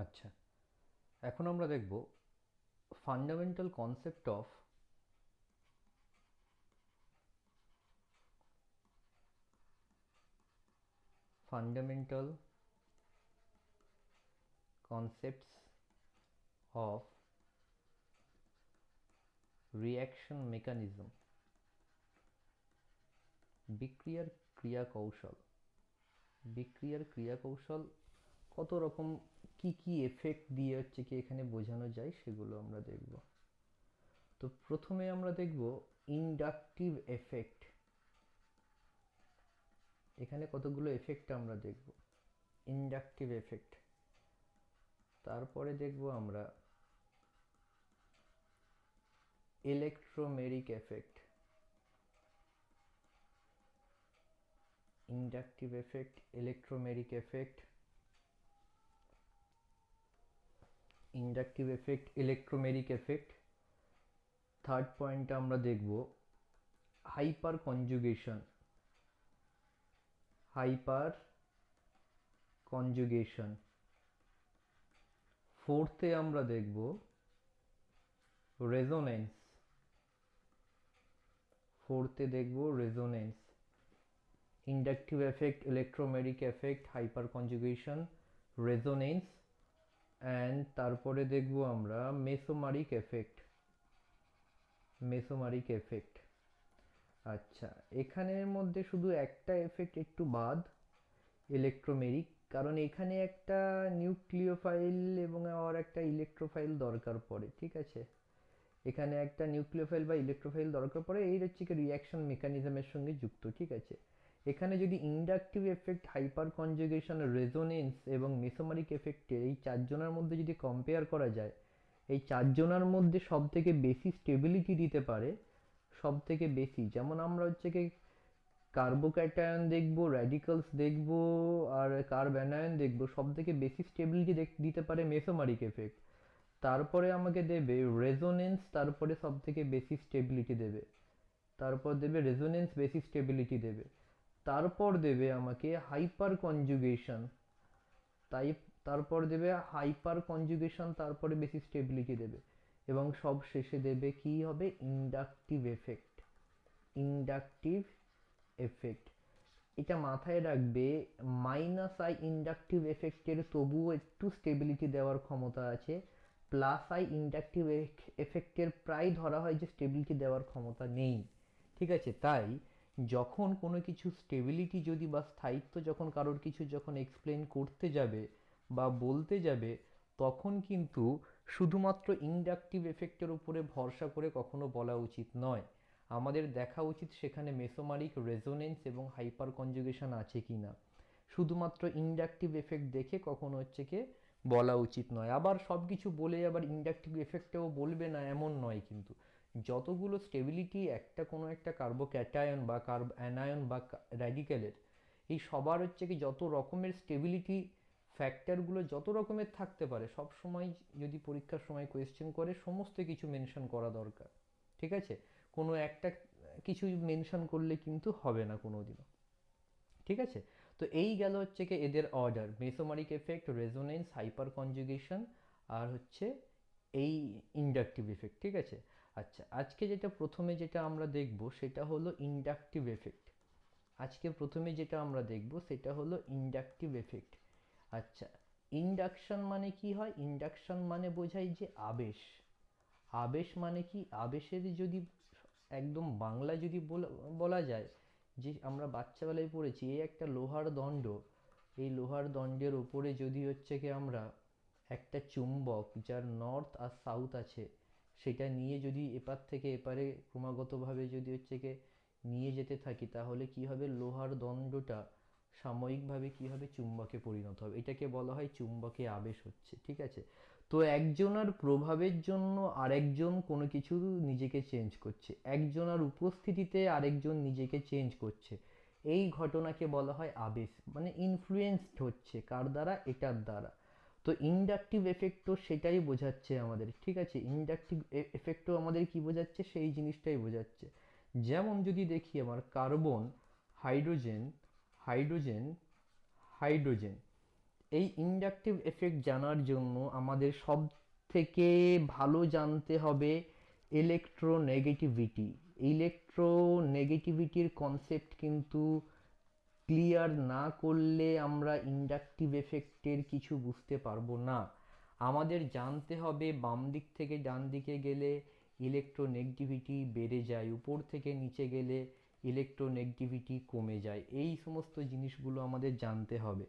আচ্ছা, এখন আমরা দেখব fundamental concept of fundamental concepts of reaction mechanism, বিক্রিয়ার ক্রিয়া কৌশল। বিক্রিয়ার ক্রিয়া কৌশল কত রকম, কি কি এফেক্ট দিয়ে হচ্ছে কি এখানে বোঝানো যায় সেগুলো আমরা দেখব। তো প্রথমে আমরা দেখব ইন্ডাকটিভ এফেক্ট। এখানে কতগুলো এফেক্ট আমরা দেখব, ইন্ডাকটিভ এফেক্ট। তারপরে দেখব আমরা electromeric effect, inductive effect, electromeric effect, inductive effect, electromeric effect. Third পয়েন্টটা আমরা দেখব হাইপার কনজুগেশন, হাইপার কনজুগেশন। ফোর্থে আমরা দেখব রেজোনেন্স, ফোর্থে দেখব resonance. Inductive effect, electromeric effect, hyperconjugation, resonance, and তারপরে দেখব আমরা মেসোমারিক এফেক্ট, মেসোমারিক এফেক্ট। আচ্ছা, এখানের মধ্যে শুধু একটা এফেক্ট একটু বাদ, ইলেকট্রোমেরিক, কারণ এখানে একটা নিউক্লিওফাইল এবং আর একটা ইলেকট্রোফাইল দরকার পড়ে, ঠিক আছে। এখানে একটা নিউক্লিওফাইল বা ইলেকট্রোফাইল দরকার পড়ে, এই হচ্ছে কি রিঅ্যাকশন মেকানিজমের সঙ্গে যুক্ত, ঠিক আছে। এখানে যদি inductive effect, hyperconjugation, resonance এবং মেসোমারিক এফেক্টের এই চারজনের মধ্যে যদি কম্পেয়ার করা যায়, এই চারজনের মধ্যে সব থেকে বেশি স্টেবিলিটি দিতে পারে, সব থেকে বেশি, যেমন আমরা হচ্ছে কি কার্বোক্যাটায়ন দেখব, র্যাডিক্যালস দেখব, আর কার্বঅ্যানায়ন দেখব, সব থেকে বেশি স্টেবিলিটি দিতে পারে মেসোমারিক এফেক্ট। তারপরে আমাকে দেবে রেজোনেন্স, তারপরে সব থেকে বেশি স্টেবিলিটি দেবে, তারপর দেবে রেজোনেন্স, বেশি স্টেবিলিটি দেবে, তারপর দেবে আমাকে হাইপার কনজুগেশন, তাই তারপর দেবে হাইপার কনজুগেশন, তারপরে বেশি স্টেবিলিটি দেবে, এবং সব শেষে দেবে কি হবে, ইন্ডাকটিভ এফেক্ট, ইন্ডাকটিভ এফেক্ট। এটা মাথায় রাখবে, মাইনাস আই ইন্ডাকটিভ এফেক্টের তবুও একটু স্টেবিলিটি দেওয়ার ক্ষমতা আছে, প্লাস আই ইন্ডাকটিভ এফেক্টের প্রায় ধরা হয় যে স্টেবিলিটি দেওয়ার ক্ষমতা নেই, ঠিক আছে। তাই যখন কোনো কিছু স্টেবিলিটি যদি বা স্থায়িত্ব যখন কারোর কিছু যখন এক্সপ্লেন করতে যাবে বা বলতে যাবে, তখন কিন্তু শুধুমাত্র ইন্ডাকটিভ এফেক্টের উপরে ভরসা করে কখনো বলা উচিত নয়। আমাদের দেখা উচিত সেখানে মেসোমারিক, রেজোনেন্স এবং হাইপার কনজুগেশন আছে কি না। শুধুমাত্র ইন্ডাকটিভ এফেক্ট দেখে কখনো হচ্ছে কি বলা উচিত নয়। আবার সব কিছু বলে আবার ইন্ডাকটিভ এফেক্টেও বলবে না এমন নয়, কিন্তু যতগুলো স্টেবিলিটি একটা কোনো একটা কার্বোক্যাটায়ন বা অ্যানায়ন বা র্যাডিক্যালের, এই সবার হচ্ছে কি যত রকমের স্টেবিলিটি ফ্যাক্টরগুলো যত রকমের থাকতে পারে, সব সময় যদি পরীক্ষার সময় কোয়েশ্চেন করে সমস্ত কিছু মেনশন করা দরকার, ঠিক আছে। কোনো একটা কিছু মেনশন করলে কিন্তু হবে না কোনো দিনও, ঠিক আছে। তো এই গেল হচ্ছে কি এদের order, mesomeric effect, resonance, hyperconjugation, আর হচ্ছে এই ইন্ডাকটিভ এফেক্ট, ঠিক আছে। আচ্ছা, আজকে যেটা প্রথমে যেটা আমরা দেখব সেটা হলো ইন্ডাকটিভ এফেক্ট। আজকে প্রথমে যেটা আমরা দেখব সেটা হলো ইন্ডাকটিভ এফেক্ট। আচ্ছা, ইন্ডাকশন মানে কি হয়, ইন্ডাকশন মানে বোঝায় যে আবেশ। আবেশ মানে কি, আবেশের যদি একদম বাংলা যদি বলা যায়, যে আমরা বাচ্চাবেলায় পড়েছি এই একটা লোহার দণ্ড, এই লোহার দণ্ডের উপরে যদি হচ্ছে কি আমরা একটা চুম্বক যার নর্থ আর সাউথ আছে, সেটা নিয়ে যদি এপার থেকে এপারে ক্রমাগতভাবে যদি হচ্ছে কি নিয়ে যেতে থাকি, তাহলে কি হবে, লোহার দণ্ডটা সাময়িকভাবে কি হবে, চুম্বকে পরিণত হবে। এটাকে বলা হয় চুম্বকে আবেশ হচ্ছে, ঠিক আছে। তো একজনের প্রভাবের জন্য আরেকজন কোনো কিছু নিজেকে চেঞ্জ করছে, একজনের উপস্থিতিতে আরেকজন নিজেকে চেঞ্জ করছে, এই ঘটনাকে বলা হয় আবেশ, মানে ইনফ্লুয়েন্সড হচ্ছে কার দ্বারা, এটার দ্বারা। তো ইন্ডাকটিভ এফেক্টও সেটাই বোঝাচ্ছে আমাদের, ঠিক আছে। ইন্ডাকটিভ এফেক্টও আমাদের কি বোঝাচ্ছে, সেই জিনিসটাই বোঝাচ্ছে। যেমন যদি দেখি আমার কার্বন, হাইড্রোজেন, হাইড্রোজেন, হাইড্রোজেন, এই ইন্ডাকটিভ এফেক্ট জানার জন্য আমাদের সব থেকে ভালো জানতে হবে ইলেকট্রোনেগেটিভিটি। ইলেকট্রোনেগেটিভিটির কনসেপ্ট কিন্তু ক্লিয়ার না করলে আমরা ইন্ডাকটিভ এফেক্টের কিছু বুঝতে পারবো না। আমাদের জানতে হবে বাম দিক থেকে ডান দিকে গেলে ইলেকট্রোনেগেটিভিটি বেড়ে যায়, উপর থেকে নিচে গেলে ইলেকট্রোনেগেটিভিটি কমে যায়। এই সমস্ত জিনিসগুলো আমাদের জানতে হবে।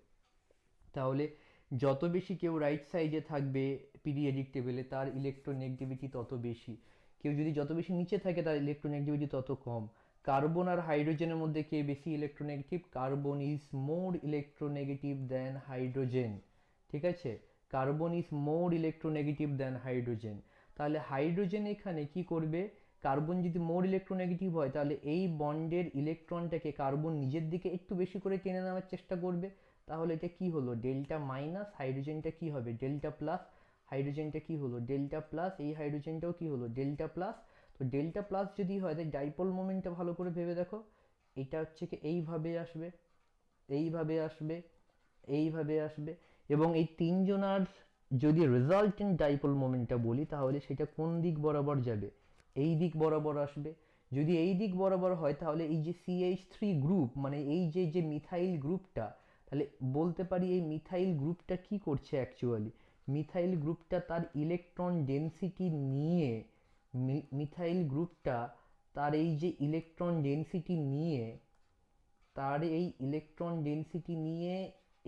তাহলে যত বেশি কেউ রাইট সাইডে থাকবে পিরিয়ডিক টেবিলে তার ইলেকট্রোনেগেটিভিটি তত বেশি, কেউ যদি যত বেশি নিচে থাকে তার ইলেকট্রোনেগেটিভিটি তত কম। কার্বন আর হাইড্রোজেনের মধ্যে কে বেশি electronegative? Carbon is more electronegative than hydrogen. ঠিক আছে, carbon is more electronegative than hydrogen. তাহলে হাইড্রোজেন এখানে কি করবে? কার্বন যদি মোর ইলেকট্রোনেগেটিভ হয় তাহলে এই বন্ডের ইলেকট্রনটাকে কার্বন নিজের দিকে একটু বেশি করে টেনে নেওয়ার চেষ্টা করবে। তাহলে এটা কি হলো? ডেল্টা মাইনাস, হাইড্রোজেনটা কি হবে? Delta plus. হাইড্রোজেনটা কি হলো? Delta plus. এই হাইড্রোজেনটাও কি হলো? Delta plus. তো ডেল্টা প্লাস যদি হয় তাহলে ডাইপোল মোমেন্টটা ভালো করে ভেবে দেখো। এটা হচ্ছে কি এইভাবে আসবে, এইভাবে আসবে, এইভাবে আসবে, এবং এই তিনজনার যদি রেজাল্টেন্ট ডাইপোল মোমেন্টটা বলি তাহলে সেটা কোন দিক বরাবর যাবে? এই দিক বরাবর আসবে। যদি এই দিক বরাবর হয় তাহলে এই যে CH3 গ্রুপ, মানে এই যে যে মিথাইল গ্রুপটা, তাহলে বলতে পারি এই মিথাইল গ্রুপটা কি করছে অ্যাকচুয়ালি? মিথাইল গ্রুপটা তার ইলেকট্রন ডেনসিটি নিয়ে, মিথাইল গ্রুপটা তার এই যে ইলেকট্রন ডেনসিটি নিয়ে, তার এই ইলেকট্রন ডেনসিটি নিয়ে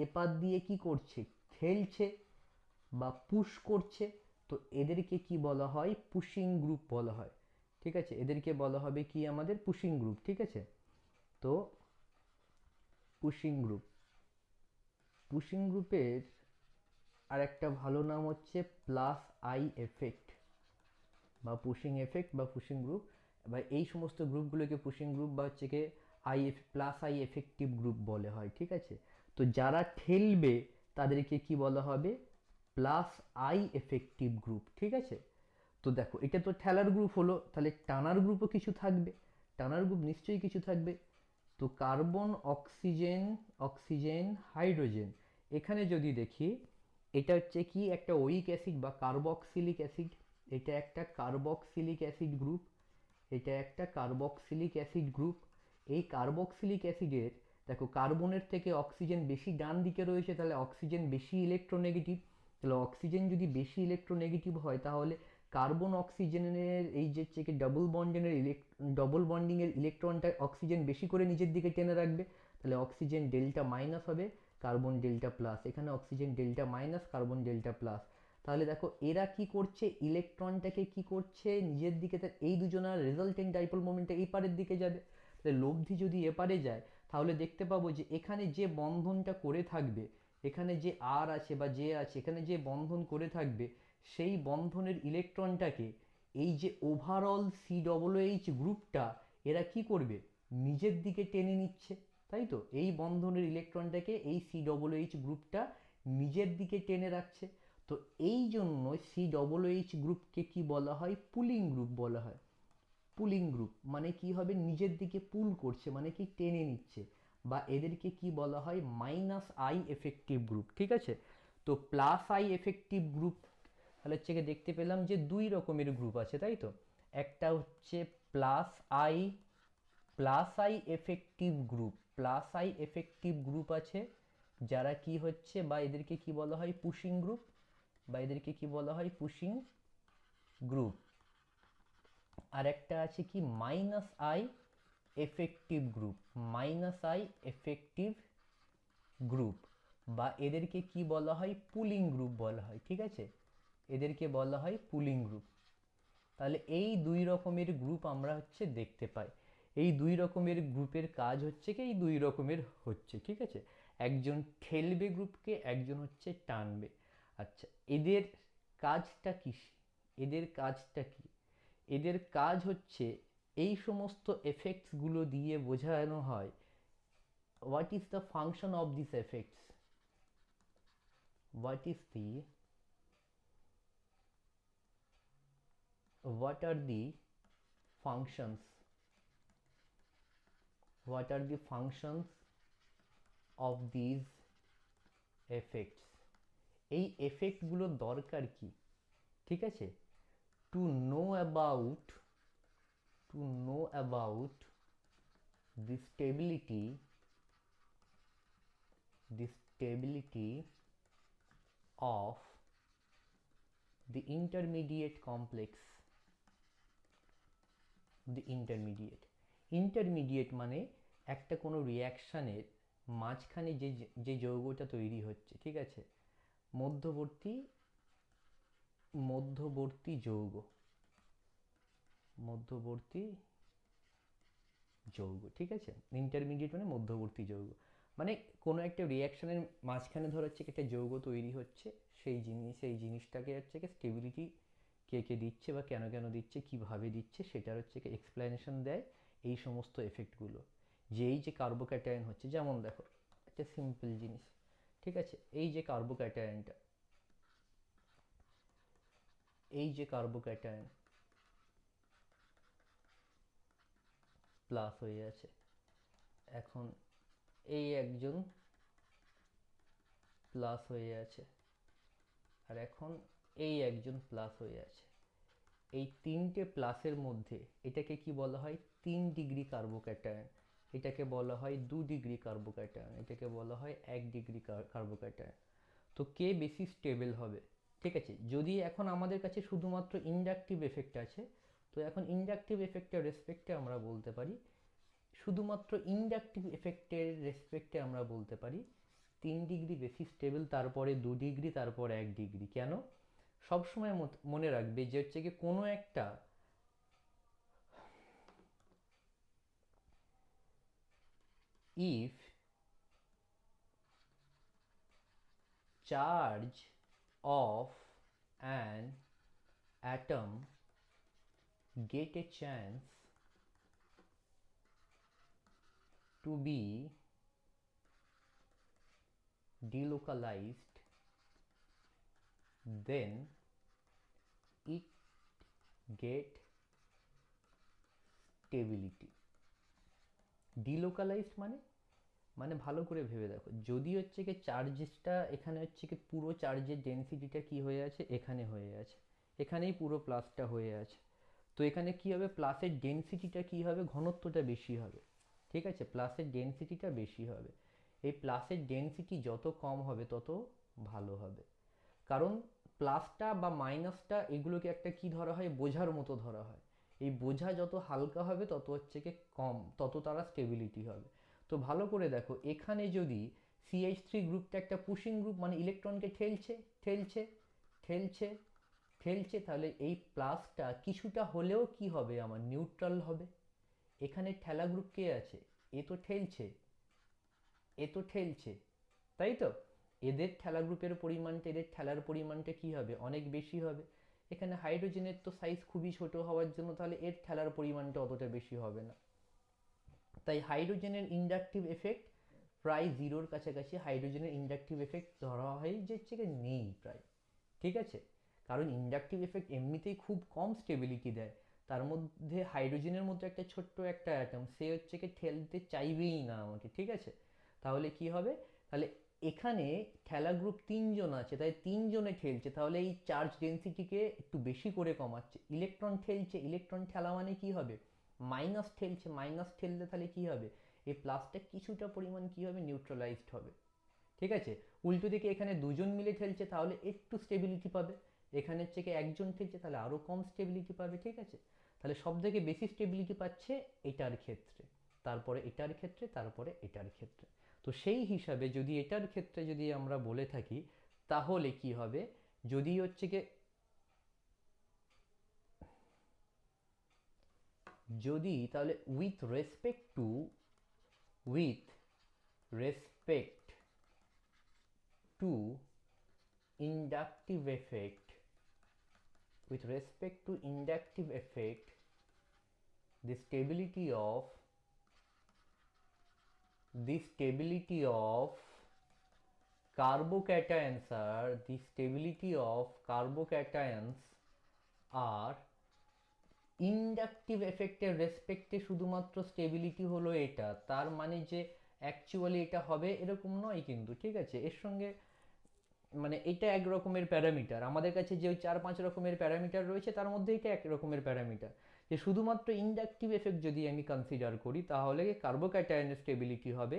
এপার দিয়ে কি করছে? ঠেলছে বা পুশ করছে। তো এদেরকে কি বলা হয়? পুশিং গ্রুপ বলা হয়। ঠিক আছে, এদেরকে বলা হবে কি আমাদের? Pushing group. ঠিক আছে, তো পুশিং গ্রুপ, পুশিং গ্রুপের আর একটা ভালো নাম হচ্ছে প্লাস আই এফেক্ট, বা পুশিং এফেক্ট বা পুশিং গ্রুপ, বা এই সমস্ত গ্রুপগুলোকে পুশিং গ্রুপ বা হচ্ছে কি প্লাস আই এফেক্টিভ গ্রুপ বলে হয়। ঠিক আছে, তো যারা ঠেলবে তাদেরকে কি বলা হবে? Plus I effective group. ঠিক আছে, তো দেখো এটা তো ঠেলার গ্রুপ হলো, তাহলে টানার গ্রুপও কিছু থাকবে, টানার গ্রুপ নিশ্চয়ই কিছু থাকবে। তো কার্বন, অক্সিজেন, অক্সিজেন, হাইড্রোজেন, এখানে যদি দেখি এটা হচ্ছে কি একটা ওইক অ্যাসিড বা কার্বক্সিলিক অ্যাসিড। এটা একটা কার্বক্সিলিক অ্যাসিড গ্রুপ, এটা একটা কার্বক্সিলিক অ্যাসিড গ্রুপ। এই কার্বক্সিলিক অ্যাসিডের, দেখো কার্বনের থেকে অক্সিজেন বেশি ডান দিকে রয়েছে, তাহলে অক্সিজেন বেশি ইলেকট্রোনেগেটিভ। তাহলে অক্সিজেন যদি বেশি ইলেকট্রোনেগেটিভ হয় তাহলে কার্বন অক্সিজেনের এই যে চেকে ডবল বন্ডিংয়ের ইলেকট্রনটা অক্সিজেন বেশি করে নিজের দিকে টেনে রাখবে। তাহলে অক্সিজেন ডেল্টা মাইনাস হবে, কার্বন ডেল্টা প্লাস। এখানে oxygen delta minus, carbon delta plus. তাহলে দেখো এরা কি করছে? ইলেকট্রনটাকে কি করছে? নিজের দিকে, এই দুজনের রেজাল্টেন্ট ডাইপোল মোমেন্টটা এই পারের দিকে যাবে। তাহলে লব্ধি যদি এপারে যায় তাহলে দেখতে পাবো যে এখানে যে বন্ধনটা করে থাকবে, এখানে যে আর আছে বা যে আছে, এখানে যে বন্ধন করে থাকবে সেই বন্ধনের ইলেকট্রনটাকে এই যে ওভারঅল COOH গ্রুপটা এরা কি করবে? নিজের দিকে টেনে নিচ্ছে। তাই তো, এই বন্ধনের ইলেকট্রনটাকে এই COOH গ্রুপটা নিজের দিকে টেনে রাখছে। তো এই জন্য COOH গ্রুপকে কি বলা হয়? পুলিং গ্রুপ বলা হয়। পুলিং গ্রুপ মানে কি হবে? নিজের দিকে পুল করছে, মানে কি টেনে নিচ্ছে। বা এদেরকে কি বলা হয়? Minus I effective group. ঠিক আছে, তো প্লাস আই এফেক্টিভ গ্রুপ, তাহলে হচ্ছে দেখতে পেলাম যে দুই রকমের গ্রুপ আছে, তাই তো। একটা হচ্ছে plus I, plus I effective group, plus I effective group আছে যারা কি হচ্ছে, বা এদেরকে কি বলা হয়? পুশিং গ্রুপ, বা এদেরকে কি বলা হয়? Pushing group. আর একটা আছে কি? Minus I effective group, minus I effective group, বা এদেরকে কি বলা হয়? পুলিং গ্রুপ বলা হয়। ঠিক আছে, এদেরকে বলা হয় পুলিং গ্রুপ। তাহলে এই দুই রকমের গ্রুপ আমরা হচ্ছে দেখতে পাই। এই দুই রকমের গ্রুপের কাজ হচ্ছে কি? এই দুই রকমের হচ্ছে। ঠিক আছে, একজন ঠেলবে গ্রুপকে, একজন হচ্ছে টানবে। আচ্ছা, এদের কাজটা কি? এদের কাজটা কি? এদের কাজ হচ্ছে এই সমস্ত এফেক্টসগুলো দিয়ে বোঝানো হয় what is the function of this effects, what is the, what are the functions, what are the functions of these effects. এই এফেক্টগুলোর দরকার কি, ঠিক আছে? To know about to know about the stability of the intermediate complex, the intermediate মানে একটা কোনো রিয়াকশানের মাঝখানে যে যে যৌগটা তৈরি হচ্ছে, ঠিক আছে, মধ্যবর্তী মধ্যবর্তী যৌগ, মধ্যবর্তী যৌগ, ঠিক আছে? ইন্টারমিডিয়েট মানে মধ্যবর্তী যৌগ, মানে কোনো একটা রিয়াকশনের মাঝখানে ধর হচ্ছে একটা যৌগ তৈরি হচ্ছে, সেই জিনিসটাকে হচ্ছে কি স্টেবিলিটি কে কে দিচ্ছে বা কেন কেন দিচ্ছে, কিভাবে দিচ্ছে, সেটার হচ্ছে কি এক্সপ্লেনেশন দেয় এই সমস্ত এফেক্টগুলো। যে এই যে কার্বোক্যাটায়ন হচ্ছে, যেমন দেখো একটা সিম্পল জিনিস, ঠিক আছে, এই যে কার্বোক্যাটায়নটা, এই যে কার্বোক্যাটায়ন প্লাস হয়ে আছে, এখন এই একজন প্লাস হয়ে আছে, আর এখন এই একজন প্লাস হয়ে আছে। এই তিনটে প্লাসের মধ্যে এটাকে কি বলা হয়? 3 ডিগ্রি কার্বোক্যাটায়ন। এটাকে বলা হয় 2 ডিগ্রি কার্বোক্যাটায়ন। এটাকে বলা হয় 1 ডিগ্রি কার্বোক্যাটায়ন। তো কে বেশি স্টেবল হবে, ঠিক আছে? যদি এখন আমাদের কাছে শুধুমাত্র ইন্ডাকটিভ এফেক্ট আছে, তো এখন ইন্ডাকটিভ এফেক্টের রেসপেক্টে আমরা বলতে পারি, শুধুমাত্র ইন্ডাকটিভ এফেক্টের রেসপেক্টে আমরা বলতে পারি 3 ডিগ্রি বেশি স্টেবল, তারপরে 2 ডিগ্রি, তারপর 1 ডিগ্রি। কেন? সবসময় মনে রাখবে যে হচ্ছে কি কোনো একটা if charge of an atom get a chance to be delocalized, then it get stability. delocalized মানে মানে ভালো করে ভেবে দেখো, যদি হচ্ছে কি চার্জেসটা এখানে হচ্ছে কি পুরো চার্জের ডেনসিটিটা কি হয়ে আছে, এখানে হয়ে আছে, এখানেই পুরো প্লাসটা হয়ে আছে, তো এখানে কি হবে, প্লাসের ডেনসিটিটা কি হবে, ঘনত্বটা বেশি হবে, ঠিক আছে? প্লাসের ডেনসিটিটা বেশি হবে। এই প্লাসের ডেনসিটি যত কম হবে তত ভালো হবে, কারণ প্লাসটা বা মাইনাসটা এগুলোকে একটা কি ধরা হয়, বোঝার মতো ধরা হয়। এই বোঝা যত হালকা হবে তত হচ্ছে কি কম, তত তারা স্টেবিলিটি হবে। তো ভালো করে দেখো, এখানে যদি CH3 গ্রুপটা একটা পুশিং গ্রুপ, মানে ইলেকট্রনকে ঠেলছে ঠেলছে ঠেলছে ঠেলছে, তাহলে এই প্লাসটা কিছুটা হলেও কি হবে, আমার নিউট্রাল হবে। এখানে ঠেলা গ্রুপ কে আছে? এ তো ঠেলছে, এ তো ঠেলছে, তাই তো? এদের ঠেলা গ্রুপের পরিমাণটা, এদের ঠেলার পরিমাণটা কি হবে, অনেক বেশি হবে। এখানে হাইড্রোজেনের তো সাইজ খুবই ছোট হওয়ার জন্য তাহলে এর ঠেলার পরিমাণটা অতটা বেশি হবে না। তাই হাইড্রোজেনের ইন্ডাকটিভ এফেক্ট প্রায় জিরোর কাছাকাছি, হাইড্রোজেনের ইন্ডাকটিভ এফেক্ট ধরা হয় যে হচ্ছে নেই প্রায়, ঠিক আছে? কারণ ইন্ডাকটিভ এফেক্ট এমনিতেই খুব কম স্টেবিলিটি দেয়, তার মধ্যে হাইড্রোজেনের মতো একটা ছোট্ট একটা অ্যাটম, সে হচ্ছে কি ঠেলতে চাইবেই না আমাকে, ঠিক আছে? তাহলে কি হবে, তাহলে এখানে ঠেলা গ্রুপ 3জন আছে, তাই 3জনে ঠেলছে, তাহলে এই চার্জ ডেন্সিটিকে একটু বেশি করে কমাচ্ছে। ইলেকট্রন ঠেলছে, ইলেকট্রন ঠেলা মানে কি হবে, মাইনাস ঠেলছে, মাইনাস ঠেললে তাহলে কি হবে, এই প্লাসটা কিছুটা পরিমাণ কি হবে, নিউট্রালাইজড হবে, ঠিক আছে? উল্টো দিকে এখানে 2জন মিলে ঠেলছে, তাহলে একটু স্টেবিলিটি পাবে। এখানে হচ্ছে কি একজন ঠেলছে, তাহলে আরো কম স্টেবিলিটি পাবে, ঠিক আছে? তাহলে সব থেকে বেশি স্টেবিলিটি পাচ্ছে এটার ক্ষেত্রে, তারপরে এটার ক্ষেত্রে, তারপরে এটার ক্ষেত্রে। তো সেই হিসাবে যদি এটার ক্ষেত্রে যদি আমরা বলে থাকি, তাহলে কি হবে, যদি হচ্ছে কি যদি তাহলে with respect to inductive effect with respect to inductive effect, the stability of carbocations are inductive এফেক্টের রেসপেক্টে শুধুমাত্র স্টেবিলিটি হলো এটা, তার মানে যে অ্যাকচুয়ালি এটা হবে এরকম নয় কিন্তু, ঠিক আছে? এর সঙ্গে মানে এটা এক রকমের প্যারামিটার, আমাদের কাছে যে 4-5 রকমের প্যারামিটার রয়েছে তার মধ্যে এটা এক রকমের প্যারামিটার। যে শুধুমাত্র ইন্ডাকটিভ এফেক্ট যদি আমি কনসিডার করি তাহলে কার্বোক্যাটায়নের স্টেবিলিটি হবে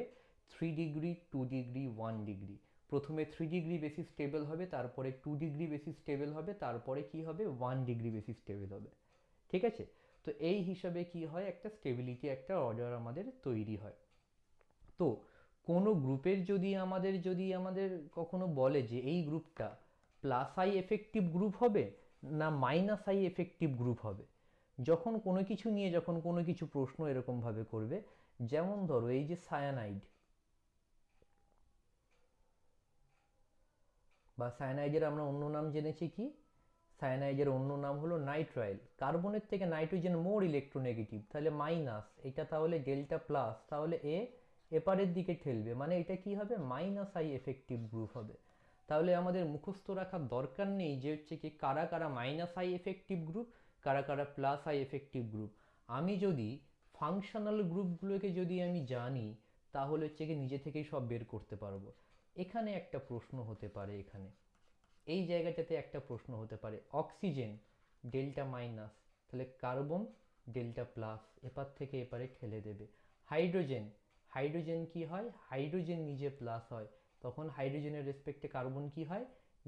3 ডিগ্রি, 2 ডিগ্রি, 1 ডিগ্রি। প্রথমে 3 ডিগ্রি বেশি স্টেবল হবে, তারপরে 2 ডিগ্রি বেশি স্টেবল হবে, তারপরে কি হবে 1 ডিগ্রি বেশি স্টেবল হবে। ঠিক আছে? তো এই হিসাবে কি হয়, একটা স্টেবিলিটি একটা অর্ডার আমাদের তৈরি হয়। তো কোনো গ্রুপের যদি আমাদের কখনো বলে যে এই গ্রুপটা প্লাস আই এফেক্টিভ গ্রুপ হবে না মাইনাস আই এফেক্টিভ গ্রুপ হবে, যখন কোনো কিছু নিয়ে যখন কোনো কিছু প্রশ্ন এরকমভাবে করবে, যেমন ধরো এই যে সায়ানাইড বা সায়ানাইডের আমরা অন্য নাম জেনেছি কি, সায়ানাইডের অন্য নাম হলো নাইট্রাইল। কার্বনের থেকে নাইট্রোজেন মোর ইলেকট্রোনেগেটিভ, তাহলে মাইনাস, এটা তাহলে ডেল্টা প্লাস, তাহলে এপারের দিকে ঠেলবে, মানে এটা কি হবে মাইনাস আই এফেক্টিভ গ্রুপ হবে। তাহলে আমাদের মুখস্থ রাখার দরকার নেই যে হচ্ছে কি কারা কারা মাইনাস আই এফেক্টিভ গ্রুপ, কারা কারা প্লাস আই এফেক্টিভ গ্রুপ। আমি যদি ফাংশনাল গ্রুপগুলোকে যদি আমি জানি তাহলে হচ্ছে কি নিজে থেকেই সব বের করতে পারবো। এখানে একটা প্রশ্ন হতে পারে, এখানে এই জায়গাটাতে একটা প্রশ্ন হতে পারে, অক্সিজেন ডেল্টা মাইনাস, তাহলে কার্বন ডেল্টা প্লাস, এপার থেকে এপারে ঠেলে দেবে। হাইড্রোজেন, হাইড্রোজেন কি হয়, হাইড্রোজেন নিজে প্লাস হয়, তখন হাইড্রোজেনের রেসপেক্টে কার্বন কি হয়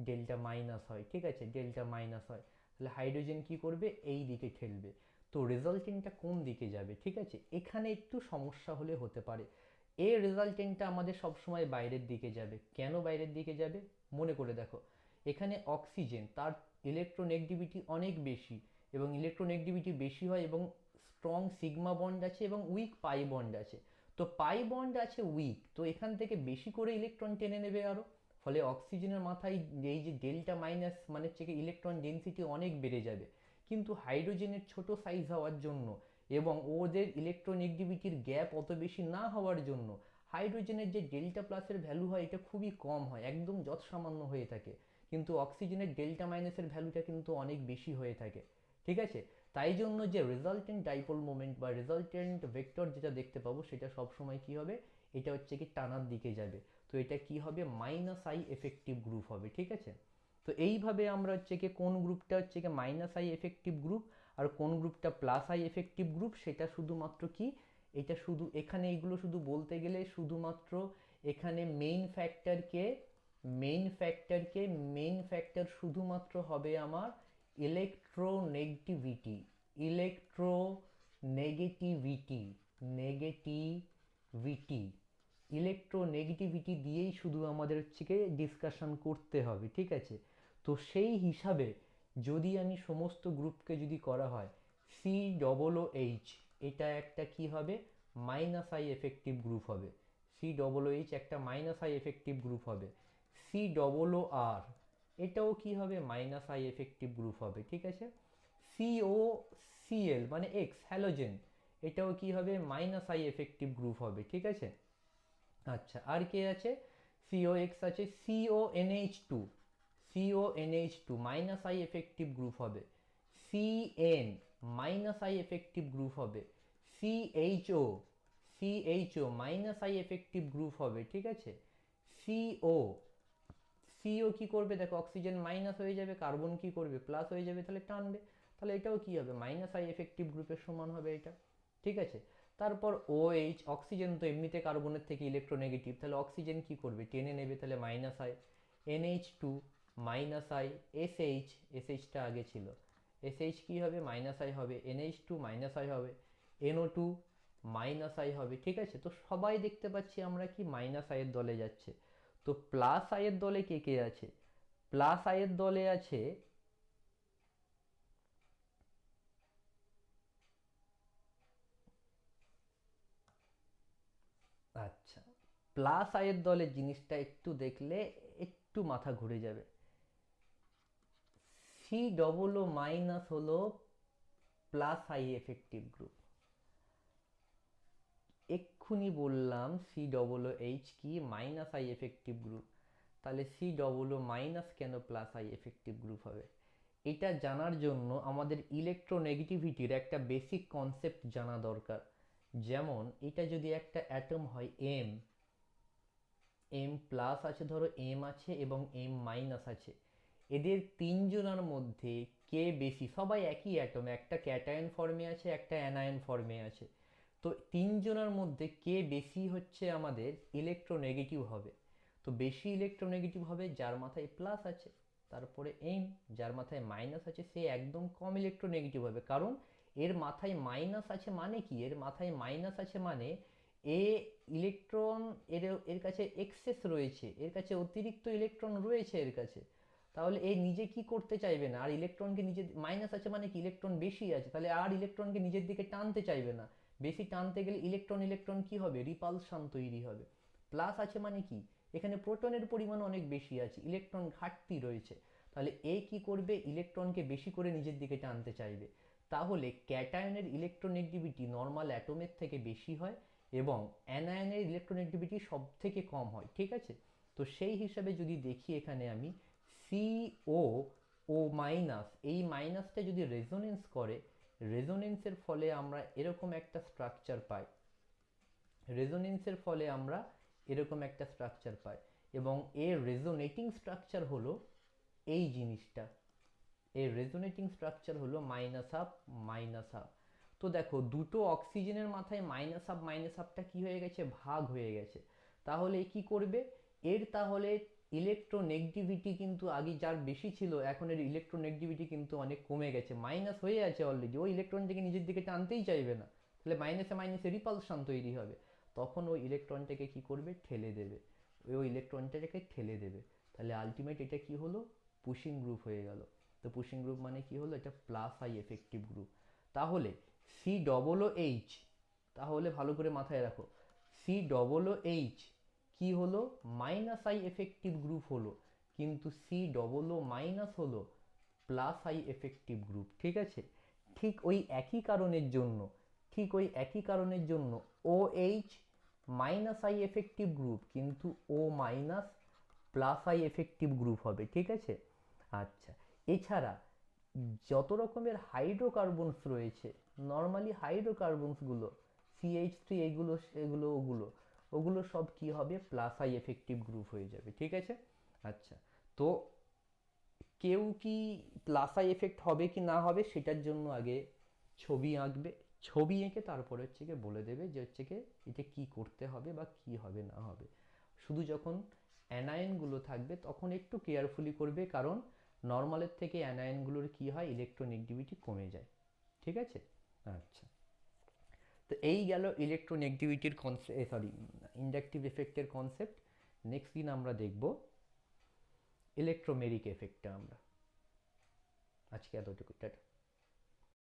ডেল্টা মাইনাস হয়। ঠিক আছে, ডেল্টা মাইনাস হয়, তাহলে হাইড্রোজেন কি করবে এই দিকে ঠেলবে। তো রেজাল্টেন্টটা কোন দিকে যাবে, ঠিক আছে, এখানে একটু সমস্যা হলে হতে পারে। এর রেজাল্টেন্টটা আমাদের সবসময় বাইরের দিকে যাবে। কেন বাইরের দিকে যাবে মনে করে দেখো, এখানে অক্সিজেন তার ইলেকট্রোনেগেটিভিটি অনেক বেশি, এবং ইলেকট্রোনেগেটিভিটি বেশি হয় এবং স্ট্রং সিগমা বন্ড আছে এবং উইক পাই বন্ড আছে। তো পাই বন্ড আছে উইক, তো এখান থেকে বেশি করে ইলেকট্রন টেনে নেবে আরো। ফলে অক্সিজেনের মাথায় এই যে ডেল্টা মাইনাস মানে হচ্ছে কি ইলেকট্রন ডেন্সিটি অনেক বেড়ে যাবে। কিন্তু হাইড্রোজেনের ছোট সাইজ হওয়ার জন্য এবং ওদের ইলেকট্রোনেগেটিভিটির গ্যাপ অত বেশি না হওয়ার জন্য হাইড্রোজেনের যে ডেল্টা প্লাসের ভ্যালু হয় এটা খুবই কম হয়, একদম যৎসামান্য হয়ে থাকে। কিন্তু অক্সিজেনের ডেল্টা মাইনাসের ভ্যালুটা কিন্তু অনেক বেশি হয়ে থাকে। ঠিক আছে, তাই জন্য যে রেজাল্টেন্ট ডাইপোল মোমেন্ট বা রেজাল্টেন্ট ভেক্টর যেটা দেখতে পাবো সেটা সবসময় কি হবে, এটা হচ্ছে কি টানার দিকে যাবে। তো এটা কি হবে মাইনাস আই এফেক্টিভ গ্রুপ হবে। ঠিক আছে, তো এইভাবে আমরা হচ্ছে কি কোন গ্রুপটা হচ্ছে কি মাইনাস আই এফেক্টিভ গ্রুপ আর কোন গ্রুপটা প্লাস আই এফেক্টিভ গ্রুপ সেটা শুধুমাত্র কি, এটা শুধু এখানে এইগুলো শুধু বলতে গেলে শুধুমাত্র এখানে মেইন ফ্যাক্টর শুধুমাত্র হবে আমার ইলেকট্রোনেগেটিভিটি, ইলেকট্রোনেগেটিভিটি, নেগেটিভিটি, ইলেকট্রোনেগেটিভিটি দিয়েই শুধু আমাদের হচ্ছে কি ডিসকাশন করতে হবে। ঠিক আছে, তো সেই হিসাবে যদি আমি সমস্ত গ্রুপকে যদি করা হয় সি ডবল ও এইচ, এটা একটা কি হবে মাইনাস আই এফেক্টিভ গ্রুপ হবে। সি ডবল ও এইচ একটা মাইনাস আই এফেক্টিভ গ্রুপ হবে। সি ডবল ও আর এটাও কি হবে মাইনাস আই এফেক্টিভ গ্রুপ হবে। ঠিক আছে, সিও সিএল মানে এক্স হ্যালোজেন, এটাও কি হবে মাইনাস আই এফেক্টিভ গ্রুপ হবে। ঠিক আছে, আচ্ছা আর কে আছে, সিও এক্স আছে, CO NH two, CO NH two minus I effective group হবে। CN minus I effective group হবে। CHO, CHO minus I effective group হবে। ঠিক আছে, সিও, সিও কি করবে দেখো অক্সিজেন মাইনাস হয়ে যাবে, কার্বন কি করবে প্লাস হয়ে যাবে, তাহলে টানবে, তাহলে এটাও কি হবে মাইনাস আই এফেক্টিভ গ্রুপের সমান হবে এটা। ঠিক আছে, তারপর ও এইচ, অক্সিজেন তো এমনিতে কার্বনের থেকে ইলেকট্রোনেগেটিভ, তাহলে অক্সিজেন কি করবে টেনে নেবে, তাহলে minus I. NH two minus I, SH, এসএইচটা আগে ছিল, এসএইচ কি হবে মাইনাস আই হবে, এনএইচ টু মাইনাস আই হবে, এনও টু মাইনাস আই হবে। ঠিক আছে, তো সবাই দেখতে পাচ্ছি আমরা কি মাইনাস আইয়ের দলে যাচ্ছে। তো প্লাস আইয়ের দলে কে কে আছে, প্লাস আইয়ের দলে আছে আচ্ছা, প্লাস আইয়ের দলে জিনিসটা একটু দেখলে একটু মাথা ঘুরে যাবে। সি ডবল ও মাইনাস হলো প্লাস আই এফেক্টিভ গ্রুপ, এক্ষুনি বললাম সি ডবল ও এইচ কি মাইনাস আই এফেক্টিভ গ্রুপ, তাহলে সি ডবল ও মাইনাস কেন প্লাস আই এফেক্টিভ গ্রুপ হবে, এটা জানার জন্য আমাদের ইলেকট্রোনেগেটিভিটির একটা বেসিক কনসেপ্ট জানা দরকার। যেমন এটা যদি একটা অ্যাটম হয় এম, এম প্লাস আছে, ধরো এম আছে এবং এম মাইনাস আছে, এদের তিনজনের মধ্যে কে বেশি, সবাই একই অ্যাটম, একটা ক্যাটায়ন ফর্মে আছে একটা অ্যানায়ন ফর্মে আছে, তো তিনজনের মধ্যে কে বেশি হচ্ছে আমাদের ইলেকট্রোনেগেটিভ হবে। তো বেশি ইলেকট্রোনেগেটিভ হবে যার মাথায় প্লাস আছে, তারপরে এম, যার মাথায় মাইনাস আছে সে একদম কম ইলেকট্রোনেগেটিভ হবে, কারণ এর মাথায় মাইনাস আছে মানে কি, এর মাথায় মাইনাস আছে মানে এ ইলেকট্রন, এর এর কাছে এক্সেস রয়েছে, এর কাছে অতিরিক্ত ইলেকট্রন রয়েছে এর কাছে, তাহলে এ নিজে কি করতে চাইবে না, আর ইলেকট্রনকে নিজে, মাইনাস আছে মানে কি ইলেকট্রন বেশি আছে, তাহলে আর ইলেকট্রনকে নিজের দিকে টানতে চাইবে না, বেশি টানতে গেলে ইলেকট্রন ইলেকট্রন কি হবে, রিপালশন তৈরি হবে। প্লাস আছে মানে কি, এখানে প্রোটনের পরিমাণ অনেক বেশি আছে, ইলেকট্রন ঘাটতি রয়েছে, তাহলে এ কি করবে, ইলেকট্রনকে বেশি করে নিজের দিকে টানতে চাইবে। তাহলে ক্যাটায়নের ইলেকট্রোনেগেটিভিটি নর্মাল অ্যাটমের থেকে বেশি হয় এবং অ্যানায়নের ইলেকট্রোনেগেটিভিটি সব থেকে কম হয়, ঠিক আছে। তো সেই হিসাবে যদি দেখি এখানে আমি সিও ও মাইনাস, এই মাইনাসটা যদি রেজোনেন্স করে, রেজোনেন্সের ফলে আমরা এরকম একটা স্ট্রাকচার পাই, রেজোনেন্সের ফলে আমরা এরকম একটা স্ট্রাকচার পাই, এবং এর রেজোনেটিং স্ট্রাকচার হলো এই জিনিসটা, এর রেজোনেটিং স্ট্রাকচার হলো মাইনাস হাফ মাইনাস হাফ। তো দেখো দুটো অক্সিজেনের মাথায় মাইনাস হাফটা কি হয়ে গেছে, ভাগ হয়ে গেছে, তাহলে কি করবে, এর তাহলে ইলেকট্রোনেগেটিভিটি কিন্তু আগে যার বেশি ছিল এখন এর ইলেকট্রোনেগেটিভিটি কিন্তু অনেক কমে গেছে, মাইনাস হয়ে আছে অলরেডি, ওই ইলেকট্রনটাকে নিজের দিকে টানতেই চাইবে না, তাহলে মাইনাসে মাইনাসে রিপালশন তৈরি হবে, তখন ওই ইলেকট্রনটাকে কি করবে, ঠেলে দেবে, ওই ইলেকট্রনটাকে ঠেলে দেবে, তাহলে আলটিমেট এটা কি হলো, পুশিং গ্রুপ হয়ে গেল। তো পুশিং গ্রুপ মানে কি হলো, এটা প্লাস আই এফেক্টিভ গ্রুপ। তাহলে সি ডবল ও এইচ, তাহলে ভালো করে মাথায় রাখো, সি ডবল ও এইচ কি হলো, মাইনাস আই এফেক্টিভ গ্রুপ হলো, কিন্তু সি ডবল ও মাইনাস হলো প্লাস আই এফেক্টিভ গ্রুপ, ঠিক আছে। ঠিক ওই একই কারণের জন্য, ঠিক ওই একই কারণের জন্য O H minus I effective group, কিন্তু O minus plus I effective group হবে, ঠিক আছে। আচ্ছা, এছাড়া যত রকমের হাইড্রোকার্বনস রয়েছে, নর্মালি হাইড্রোকার্বনসগুলো CH3 এগুলো এগুলো ওগুলো ওগুলো সব কি হবে, প্লাস আই এফেক্টিভ গ্রুপ হয়ে যাবে, ঠিক আছে। আচ্ছা, তো কেউ কি প্লাস আই এফেক্ট হবে কি না হবে সেটার জন্য আগে ছবি আঁকবে, ছবি এঁকে তারপরে হচ্ছে গিয়ে বলে দেবে যে হচ্ছে গিয়ে এটা কি করতে হবে বা কি হবে না হবে। শুধু যখন অ্যানায়নগুলো থাকবে তখন একটু কেয়ারফুলি করবে, কারণ নর্মালের থেকে অ্যানায়নগুলোর কি হয়, ইলেকট্রোনেগেটিভিটি কমে যায়, ঠিক আছে। আচ্ছা, তো এই গেল ইলেকট্রোনেগেটিভিটির কনসেপ্ট, সরি, ইন্ডাকটিভ এফেক্টের কনসেপ্ট। নেক্সট দিন আমরা দেখব ইলেকট্রোমেরিক এফেক্টটা আমরা। আজকে এতটুকু, টাটা।